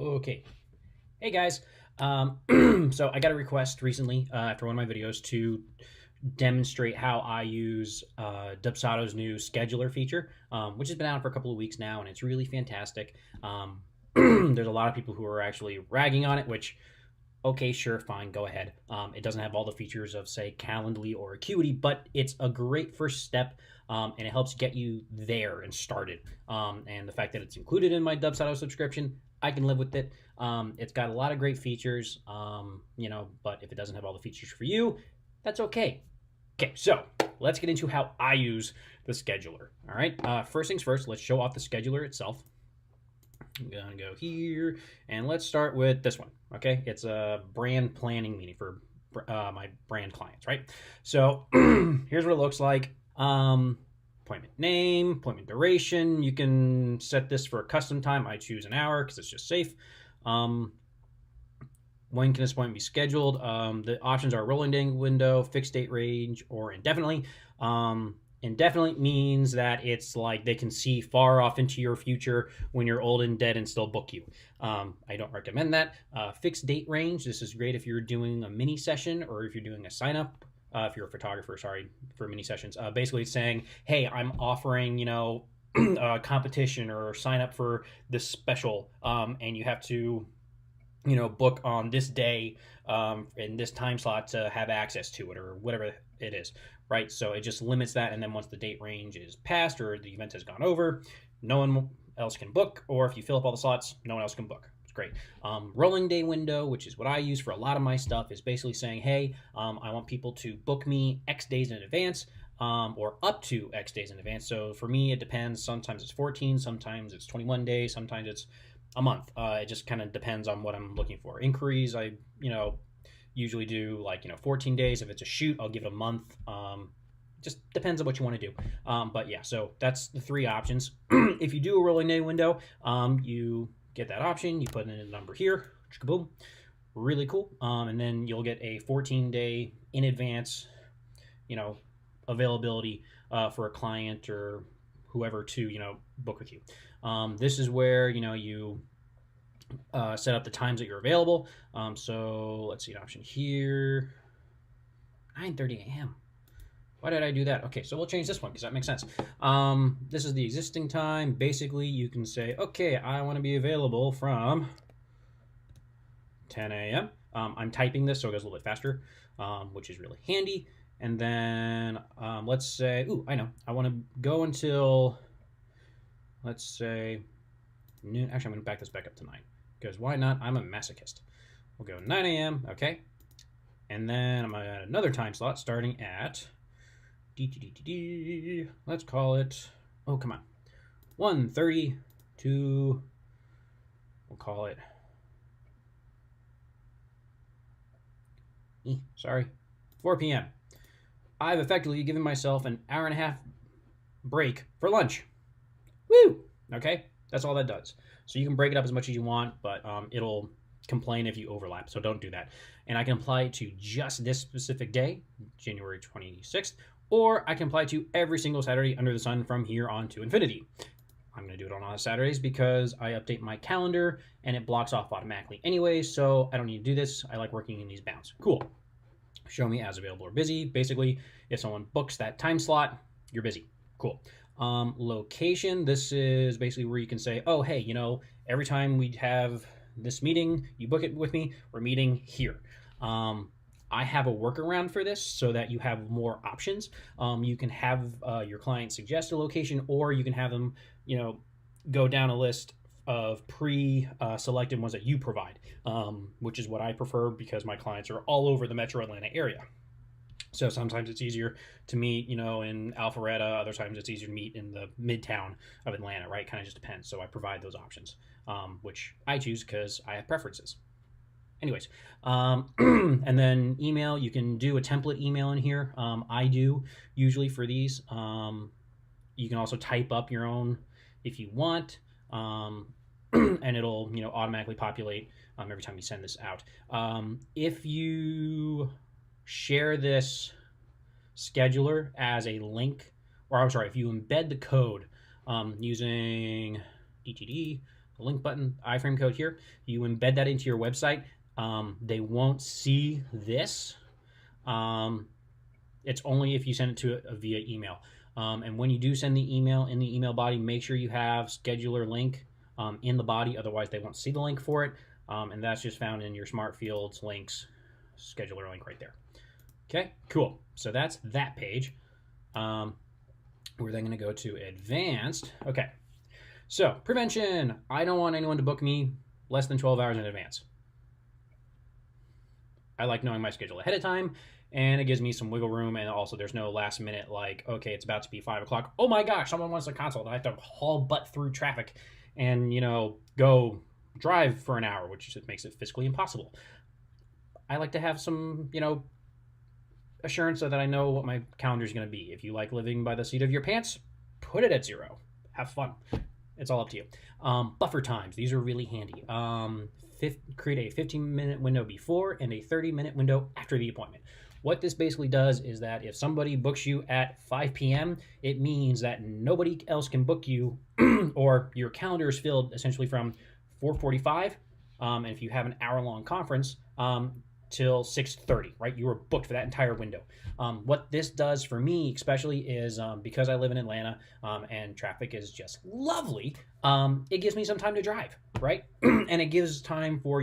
Okay. Hey guys. So I got a request recently after one of my videos to demonstrate how I use Dubsado's new scheduler feature, which has been out for a couple of weeks now, and it's really fantastic. There's a lot of people who are actually ragging on it, which, okay, sure, fine, go ahead. It doesn't have all the features of, say, Calendly or Acuity, but it's a great first step, and it helps get you there and started. And the fact that it's included in my Dubsado subscription, I can live with it. It's got a lot of great features, but if it doesn't have all the features for you, that's okay. Okay, so let's get into how I use the scheduler. All right, first things first, let's show off the scheduler itself. I'm gonna go here and let's start with this one. Okay, it's a brand planning meeting for my brand clients, right? So here's what it looks like. Appointment name, appointment duration. You can set this for a custom time. I choose an hour because it's just safe. When can this appointment be scheduled? The options are rolling day window, fixed date range, or indefinitely. Indefinitely means that it's like they can see far off into your future when you're old and dead and still book you. I don't recommend that. Fixed date range. This is great if you're doing a mini session or if you're doing a sign up. If you're a photographer, sorry, for mini sessions. Basically saying, hey, I'm offering, a competition or sign up for this special, and you have to book on this day in this time slot to have access to it or whatever it is, right? So it just limits that, and then once the date range is passed or the event has gone over, no one else can book, or if you fill up all the slots, no one else can book. It's great. Rolling day window, which is what I use for a lot of my stuff, is basically saying, hey, I want people to book me X days in advance, or up to X days in advance. So for me, it depends. Sometimes it's 14, sometimes it's 21 days, sometimes it's a month. It just kind of depends on what I'm looking for. Inquiries, I usually do 14 days. If it's a shoot, I'll give it a month. Just depends on what you want to do. But yeah, so that's the three options. If you do a rolling day window, you get that option. You put in a number here. Boom, really cool. And then you'll get a 14-day in advance, availability for a client or whoever to book with you. This is where you set up the times that you're available. So let's see an option here. 9:30 a.m. Why did I do that? Okay, so we'll change this one because that makes sense. This is the existing time. Basically, you can say, okay, I want to be available from 10 a.m. I'm typing this so it goes a little bit faster, which is really handy. And then let's say, I know, I want to go until, let's say, noon. Actually, I'm going to back this back up to 9 because why not? I'm a masochist. We'll go 9 a.m. Okay. And then I'm going to add another time slot starting at, let's call it, 1:30 to, we'll call it, 4 p.m. I've effectively given myself an hour and a half break for lunch. Woo! Okay, that's all that does. So you can break it up as much as you want, but it'll complain if you overlap, so don't do that. And I can apply it to just this specific day, January 26th, or I can apply it to every single Saturday under the sun from here on to infinity. I'm going to do it on all Saturdays because I update my calendar and it blocks off automatically anyway, so I don't need to do this. I like working in these bounds. Cool. Show me as available or busy. Basically, if someone books that time slot, you're busy. Cool. Location, this is basically where you can say, oh, hey, every time we have this meeting, you book it with me, we're meeting here. I have a workaround for this so that you have more options. You can have your client suggest a location, or you can have them, go down a list of pre-selected ones that you provide, which is what I prefer because my clients are all over the metro Atlanta area. So sometimes it's easier to meet, in Alpharetta. Other times it's easier to meet in the midtown of Atlanta, right? Kind of just depends. So I provide those options, which I choose because I have preferences. Anyways, and then email, you can do a template email in here. I do usually for these. You can also type up your own if you want, and it'll automatically populate every time you send this out. If you share this scheduler as a link, or I'm sorry, if you embed the code using DTD, the link button, iframe code here. You embed that into your website. They won't see this. It's only if you send it to via email. And when you do send the email, in the email body, make sure you have scheduler link in the body. Otherwise, they won't see the link for it. And that's just found in your smart fields links, scheduler link right there. Okay, cool. So that's that page. We're then going to go to advanced. Okay, so prevention. I don't want anyone to book me less than 12 hours in advance. I like knowing my schedule ahead of time, and it gives me some wiggle room. And also, there's no last minute like, okay, it's about to be 5 o'clock. Oh my gosh, someone wants a consult. I have to haul butt through traffic and go drive for an hour, which just makes it physically impossible. I like to have some assurance so that I know what my calendar is going to be. If you like living by the seat of your pants, put it at 0. Have fun. It's all up to you. Buffer times. These are really handy. Create a 15-minute window before and a 30-minute window after the appointment. What this basically does is that if somebody books you at 5 p.m., it means that nobody else can book you or your calendar is filled essentially from 4:45, and if you have an hour-long conference, till 6:30, right? You were booked for that entire window. What this does for me especially is because I live in Atlanta and traffic is just lovely, it gives me some time to drive, right? And it gives time for,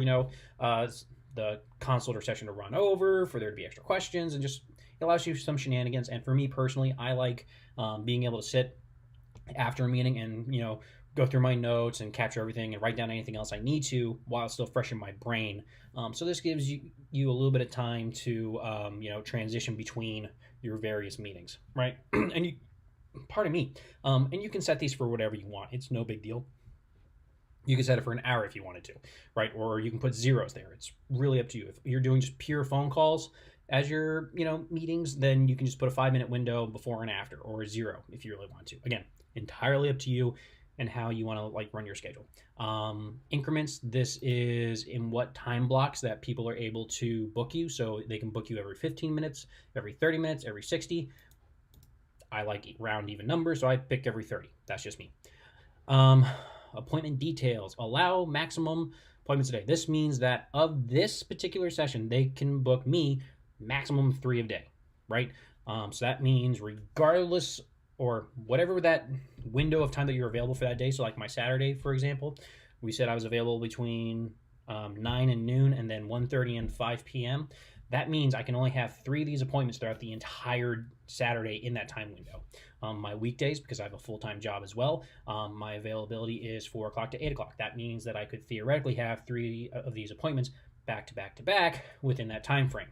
the consult or session to run over, for there to be extra questions, and just it allows you some shenanigans. And for me personally, I like being able to sit after a meeting and, go through my notes and capture everything and write down anything else I need to while it's still fresh in my brain. So this gives you a little bit of time to, transition between your various meetings, right? And you can set these for whatever you want. It's no big deal. You can set it for an hour if you wanted to, right? Or you can put zeros there. It's really up to you. If you're doing just pure phone calls as your, meetings, then you can just put a 5-minute window before and after, or a 0 if you really want to. Again, entirely up to you and how you want to run your schedule. Increments, this is in what time blocks that people are able to book you. So they can book you every 15 minutes, every 30 minutes, every 60. I like round even numbers, so I pick every 30. That's just me. Appointment details. Allow maximum appointments a day. This means that of this particular session, they can book me maximum 3 a day, right? So that means regardless or whatever that window of time that you're available for that day. So like my Saturday, for example, we said I was available between 9 and noon and then 1:30 and 5 p.m. That means I can only have 3 of these appointments throughout the entire Saturday in that time window. My weekdays, because I have a full-time job as well, my availability is 4 o'clock to 8 o'clock. That means that I could theoretically have 3 of these appointments back to back to back within that time frame.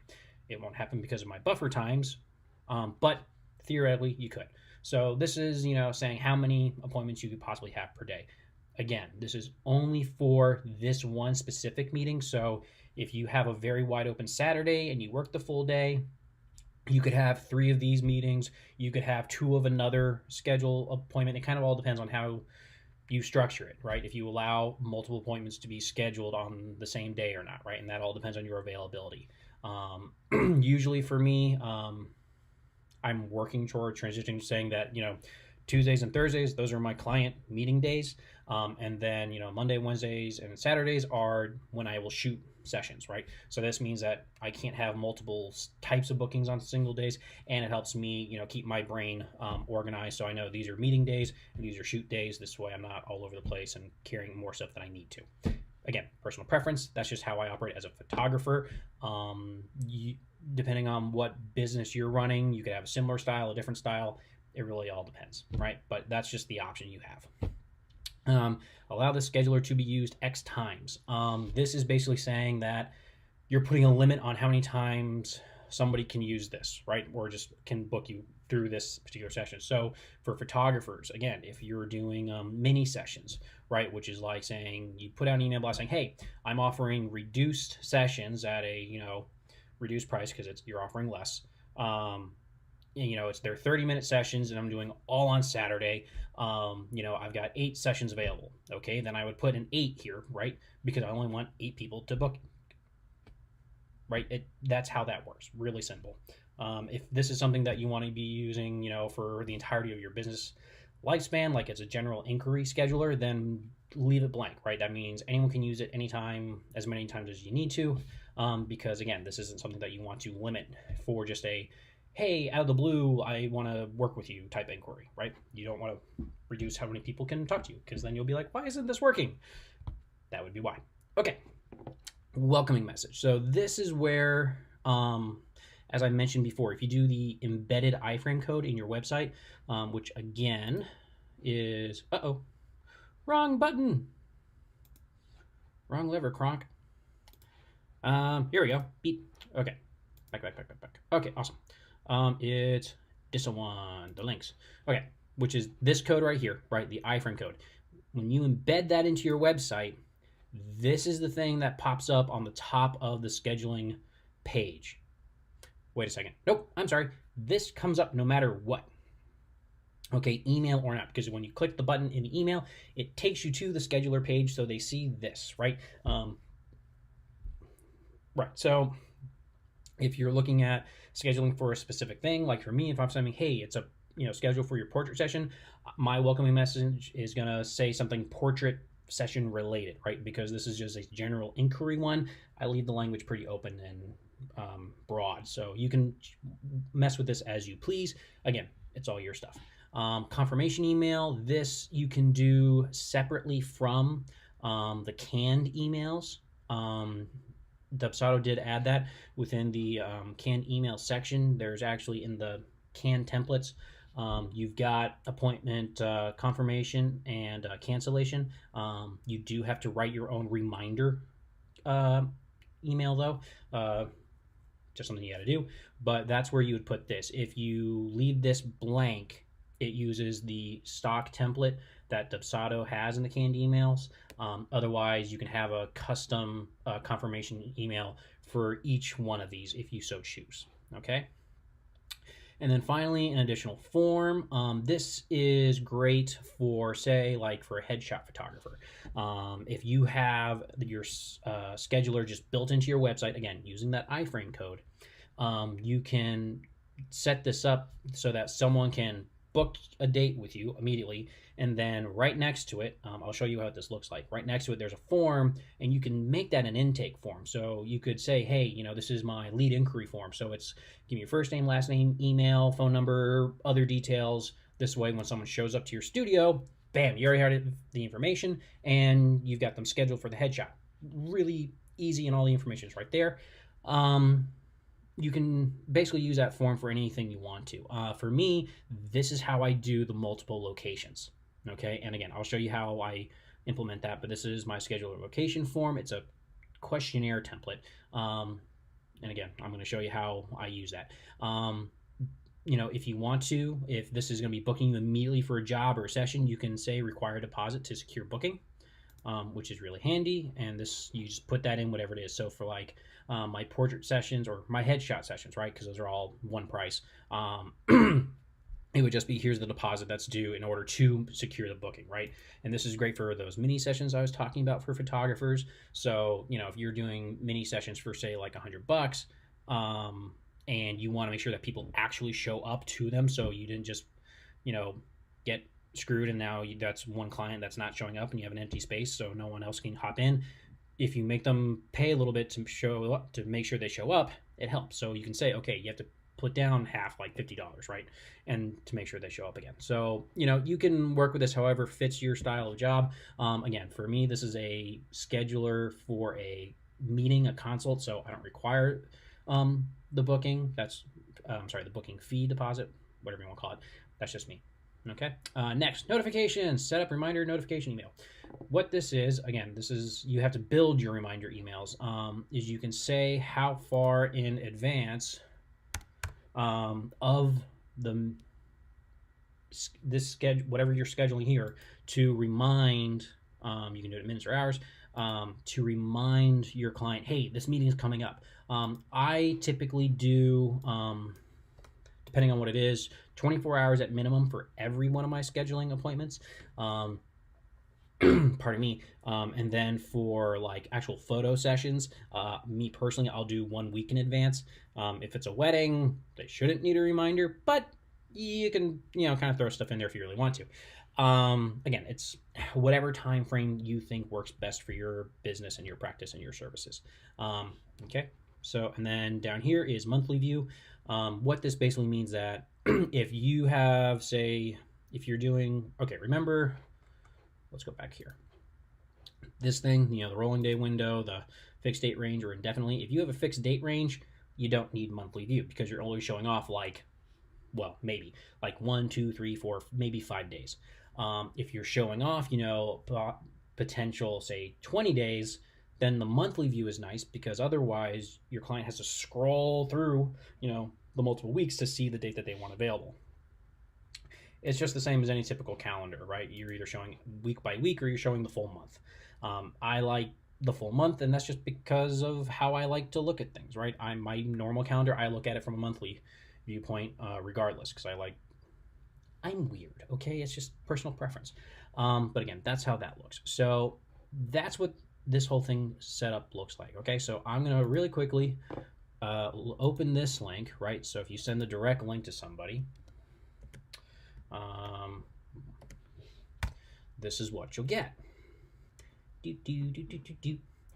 It won't happen because of my buffer times, but theoretically you could. So this is, saying how many appointments you could possibly have per day. Again, this is only for this one specific meeting. So if you have a very wide open Saturday and you work the full day, you could have 3 of these meetings. You could have 2 of another schedule appointment. It kind of all depends on how you structure it, right? If you allow multiple appointments to be scheduled on the same day or not, right? And that all depends on your availability. Usually for me, I'm working toward transitioning, saying that, Tuesdays and Thursdays, those are my client meeting days. And then, Monday, Wednesdays, and Saturdays are when I will shoot sessions, right? So this means that I can't have multiple types of bookings on single days, and it helps me, keep my brain organized. So I know these are meeting days and these are shoot days. This way I'm not all over the place and carrying more stuff than I need to. Again, personal preference. That's just how I operate as a photographer. Depending on what business you're running, you could have a similar style, a different style. It really all depends, right? But that's just the option you have. Allow the scheduler to be used X times. This is basically saying that you're putting a limit on how many times somebody can use this, right? Or just can book you through this particular session. So for photographers, again, if you're doing mini sessions, right, which is like saying you put out an email blast saying, hey, I'm offering reduced sessions at a, reduced price because you're offering less. It's their 30-minute sessions and I'm doing all on Saturday. I've got 8 sessions available. Okay, then I would put an 8 here, right? Because I only want 8 people to book, right? That's how that works. Really simple. If this is something that you want to be using, for the entirety of your business lifespan, like it's a general inquiry scheduler, then leave it blank, right? That means anyone can use it anytime, as many times as you need to, because again, this isn't something that you want to limit for just a, hey, out of the blue, I want to work with you type inquiry, right? You don't want to reduce how many people can talk to you, because then you'll be like, why isn't this working? That would be why. Okay, welcoming message. So this is where, as I mentioned before, if you do the embedded iframe code in your website, which again is, wrong button, wrong lever, Kronk. Here we go, beep. Okay, back. Okay, awesome. It's this one, the links. Okay, which is this code right here, right? The iframe code. When you embed that into your website, this is the thing that pops up on the top of the scheduling page. Wait a second. Nope, I'm sorry. This comes up no matter what. Okay, email or not, because when you click the button in the email, it takes you to the scheduler page, so they see this, right? Right, so if you're looking at scheduling for a specific thing, like for me, if I'm saying, hey, it's a schedule for your portrait session, my welcoming message is gonna say something portrait session related, right? Because this is just a general inquiry one. I leave the language pretty open and broad, so you can mess with this as you please. Again, it's all your stuff. Confirmation email, this you can do separately from the canned emails. Dubsado did add that within the canned email section. There's actually in the canned templates, you've got appointment confirmation and cancellation. You do have to write your own reminder email though. Just something you got to do, but that's where you would put this. If you leave this blank, it uses the stock template that Dubsado has in the canned emails. Otherwise, you can have a custom confirmation email for each one of these if you so choose. Okay. And then finally, an additional form. This is great for, say, like for a headshot photographer. If you have your scheduler just built into your website, again, using that iframe code, you can set this up so that someone can book a date with you immediately, and then right next to it, I'll show you how this looks like. Right next to it, there's a form, and you can make that an intake form. So you could say, hey, this is my lead inquiry form. So it's give me your first name, last name, email, phone number, other details. This way, when someone shows up to your studio, bam, you already had the information, and you've got them scheduled for the headshot. Really easy, and all the information is right there. You can basically use that form for anything you want to. For me, this is how I do the multiple locations. Okay, and again, I'll show you how I implement that, but this is my scheduler location form. It's a questionnaire template. And again, I'm going to show you how I use that. If you want to, if this is going to be booking you immediately for a job or a session, you can say require deposit to secure booking, which is really handy. And this, you just put that in whatever it is. So for like my portrait sessions or my headshot sessions, right? Because those are all one price. It would just be, here's the deposit that's due in order to secure the booking, right? And this is great for those mini sessions I was talking about for photographers. So, if you're doing mini sessions for say like $100, and you want to make sure that people actually show up to them, so you didn't just, get screwed and now that's one client that's not showing up and you have an empty space so no one else can hop in. If you make them pay a little bit to show up, to make sure they show up, it helps. So you can say, okay, you have to put down half, like $50, right? And to make sure they show up again. So, you can work with this however fits your style of job. Again, for me, this is a scheduler for a meeting, a consult, so I don't require the booking. That's, the booking fee deposit, whatever you want to call it. That's just me. Okay. Next, notifications. Set up reminder notification email. What this is, again, you have to build your reminder emails. Is you can say how far in advance of this schedule, whatever you're scheduling here, to remind. You can do it in minutes or hours. To remind your client, hey, this meeting is coming up. I typically do, depending on what it is, 24 hours at minimum for every one of my scheduling appointments. Pardon me. And then for like actual photo sessions, me personally, I'll do 1 week in advance. If it's a wedding, they shouldn't need a reminder, but you can, kind of throw stuff in there if you really want to. Again, it's whatever time frame you think works best for your business and your practice and your services. Okay, so and then down here is monthly view. What this basically means that if you have, say, if you're doing, okay, remember, let's go back here. This thing, the rolling day window, the fixed date range, or indefinitely. If you have a fixed date range, you don't need monthly view because you're only showing off like, well, maybe like 1, 2, 3, 4, maybe 5 days. If you're showing off, potential, say, 20 days, then the monthly view is nice because otherwise your client has to scroll through, the multiple weeks to see the date that they want available. It's just the same as any typical calendar, right? You're either showing week by week or you're showing the full month. I like the full month, and that's just because of how I like to look at things, right? My normal calendar, I look at it from a monthly viewpoint, regardless, because I'm weird, okay? It's just personal preference. But again, that's how that looks. So that's what this whole thing setup looks like, okay? So I'm gonna really quickly open this link, right? So if you send the direct link to somebody, this is what you'll get.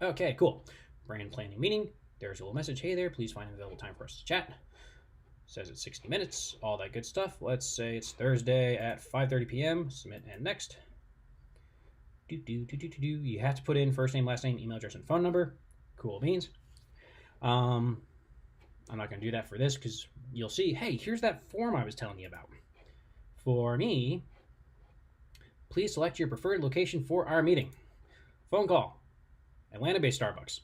Okay, cool. Brand planning meeting. There's a little message. Hey there, please find an available time for us to chat. Says it's 60 minutes, all that good stuff. Let's say it's Thursday at 5:30 p.m. Submit and next. You have to put in first name, last name, email address, and phone number. Cool beans. I'm not going to do that for this because you'll see, hey, here's that form I was telling you about. For me, please select your preferred location for our meeting. Phone call, Atlanta-based Starbucks,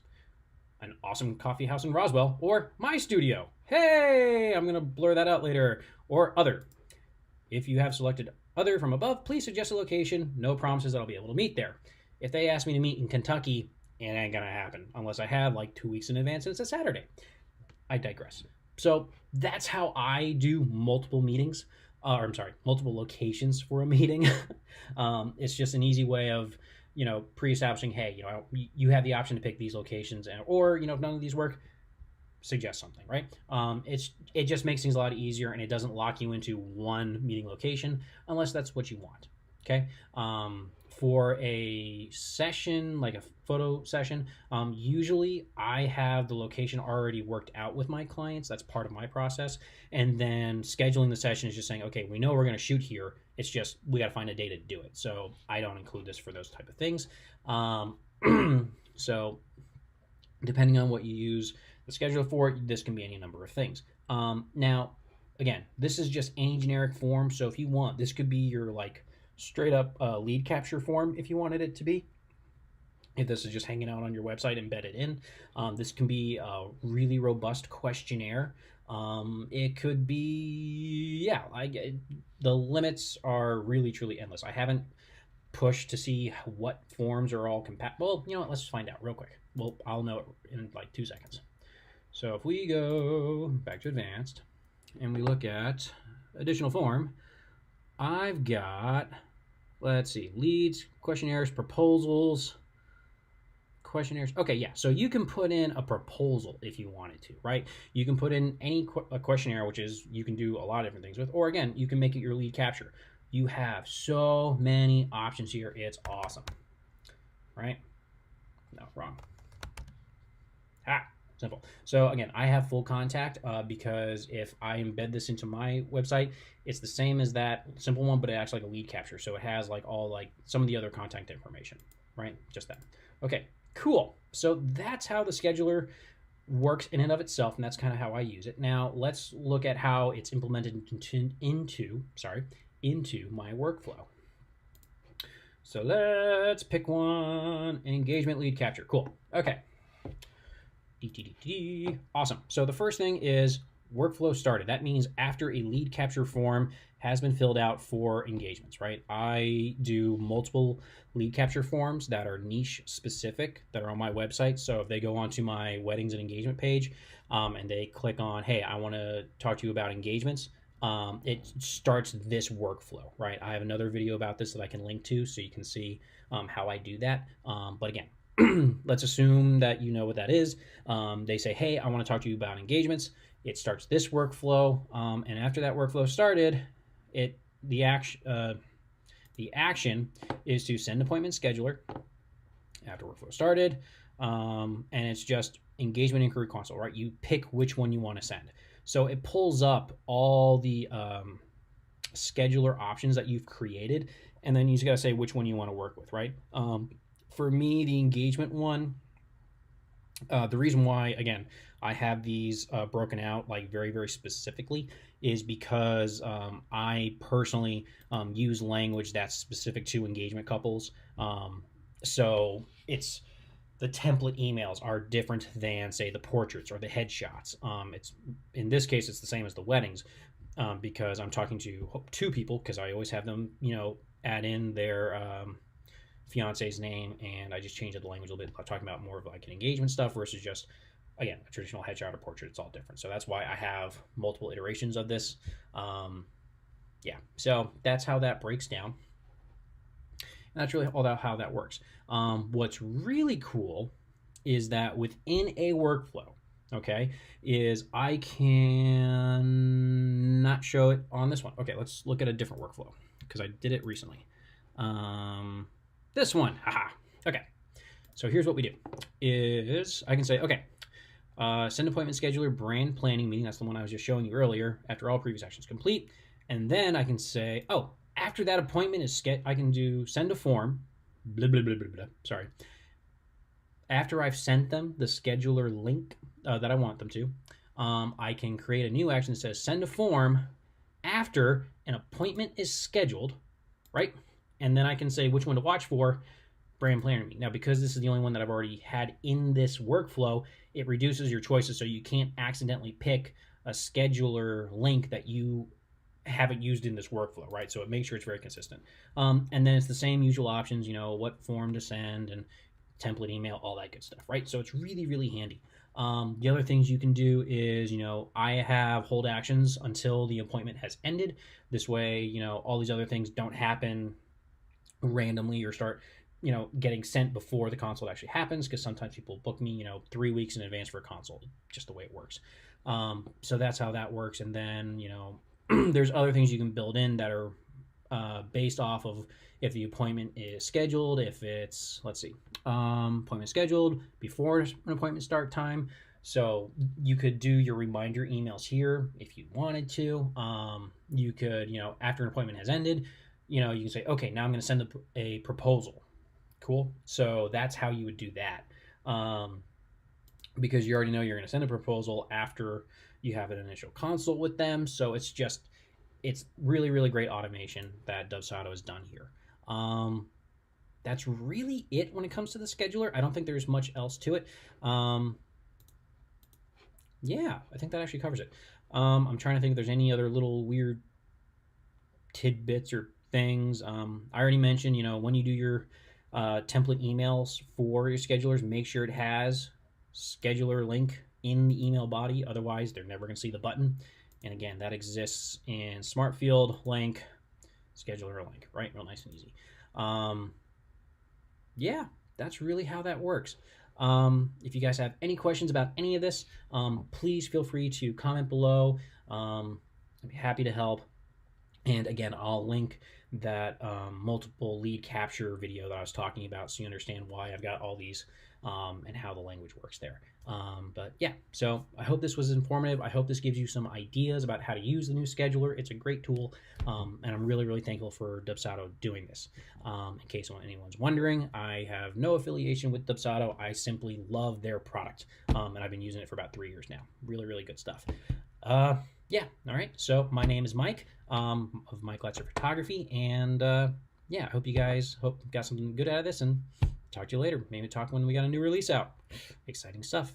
an awesome coffee house in Roswell, or my studio. Hey, I'm going to blur that out later. Or other. If you have selected other from above, please suggest a location. No promises that I'll be able to meet there. If they ask me to meet in Kentucky, it ain't going to happen unless I have like 2 weeks in advance and it's a Saturday. I digress. So that's how I do multiple meetings. Multiple locations for a meeting. It's just an easy way of, pre-establishing, hey, you have the option to pick these locations, or if none of these work, suggest something, right? It just makes things a lot easier, and it doesn't lock you into one meeting location unless that's what you want. Okay. For a session, like a photo session, usually I have the location already worked out with my clients. That's part of my process. And then scheduling the session is just saying, okay, we know we're going to shoot here. It's just, we got to find a day to do it. So I don't include this for those type of things. So depending on what you use the scheduler for, this can be any number of things. Now, again, this is just any generic form. So if you want, this could be your straight up lead capture form if you wanted it to be. If this is just hanging out on your website embedded in, this can be a really robust questionnaire. It could be, the limits are really truly endless. I haven't pushed to see what forms are all compatible. Well, let's find out real quick. Well, I'll know it in like 2 seconds. So if we go back to advanced and we look at additional form, I've got, let's see, leads, questionnaires, proposals, questionnaires. Okay, yeah, so you can put in a proposal if you wanted to, right? You can put in a questionnaire, which is, you can do a lot of different things with, or again, you can make it your lead capture. You have so many options here. It's awesome, right? No, wrong. Simple. So again, I have full contact because if I embed this into my website, it's the same as that simple one, but it acts like a lead capture. So it has some of the other contact information, right? Just that. Okay, cool. So that's how the scheduler works in and of itself, and that's kind of how I use it. Now let's look at how it's implemented into my workflow. So let's pick one. Engagement lead capture. Cool. Okay. Awesome. So the first thing is workflow started. That means after a lead capture form has been filled out for engagements, right? I do multiple lead capture forms that are niche specific that are on my website. So if they go onto my weddings and engagement page and they click on, hey, I want to talk to you about engagements, it starts this workflow, right? I have another video about this that I can link to so you can see how I do that. But again, let's assume that you know what that is. They say, hey, I want to talk to you about engagements. It starts this workflow. And after that workflow started, the The action is to send appointment scheduler after workflow started, and it's just engagement inquiry console, right? You pick which one you want to send. So it pulls up all the scheduler options that you've created, and then you just got to say which one you want to work with, right? For me, the engagement one, the reason why, again, I have these broken out like very, very specifically is because I personally use language that's specific to engagement couples. So it's the template emails are different than, say, the portraits or the headshots. It's in this case, it's the same as the weddings because I'm talking to two people, because I always have them, add in their fiance's name, and I just changed the language a little bit. I'm talking about more of like an engagement stuff versus just, again, a traditional headshot or portrait. It's all different. So that's why I have multiple iterations of this. Yeah, so that's how that breaks down. And that's really all about how that works. What's really cool is that within a workflow, okay, is I can not show it on this one. Okay, let's look at a different workflow because I did it recently. This one, haha. Okay, so here's what we do is I can say, okay, send appointment scheduler brand planning meeting. That's the one I was just showing you earlier. After all previous actions complete. And then I can say, oh, after that appointment is I can do send a form, blah, blah, blah, blah, blah. Sorry. After I've sent them the scheduler link that I want them to, I can create a new action that says send a form after an appointment is scheduled, right? And then I can say which one to watch for, brand planner meeting. Now, because this is the only one that I've already had in this workflow, it reduces your choices so you can't accidentally pick a scheduler link that you haven't used in this workflow, right? So it makes sure it's very consistent. And then it's the same usual options, what form to send and template email, all that good stuff, right? So it's really, really handy. The other things you can do is, I have hold actions until the appointment has ended. This way, all these other things don't happen randomly or start, getting sent before the consult actually happens, because sometimes people book me, 3 weeks in advance for a consult, just the way it works. So that's how that works. And then, there's other things you can build in that are based off of if the appointment is scheduled, if it's, let's see, appointment scheduled before an appointment start time. So you could do your reminder emails here if you wanted to. You could, after an appointment has ended, you can say, okay, now I'm going to send a proposal. Cool. So that's how you would do that. Because you already know you're going to send a proposal after you have an initial consult with them. So it's really, really great automation that Dubsado has done here. That's really it when it comes to the scheduler. I don't think there's much else to it. Yeah, I think that actually covers it. I'm trying to think if there's any other little weird tidbits or things. I already mentioned, when you do your template emails for your schedulers, make sure it has scheduler link in the email body. Otherwise, they're never going to see the button. And again, that exists in Smart Field link, scheduler link, right? Real nice and easy. Yeah, that's really how that works. If you guys have any questions about any of this, please feel free to comment below. I'd be happy to help. And again, I'll link that multiple lead capture video that I was talking about so you understand why I've got all these and how the language works there. But yeah, so I hope this was informative. I hope this gives you some ideas about how to use the new scheduler. It's a great tool, and I'm really, really thankful for Dubsado doing this. In case anyone's wondering, I have no affiliation with Dubsado. I simply love their product, and I've been using it for about 3 years now. Really, really good stuff. Yeah, all right. So my name is Mike of Mike Letzer Photography, and yeah, I hope you guys got something good out of this, and talk to you later. Maybe talk when we got a new release out. Exciting stuff.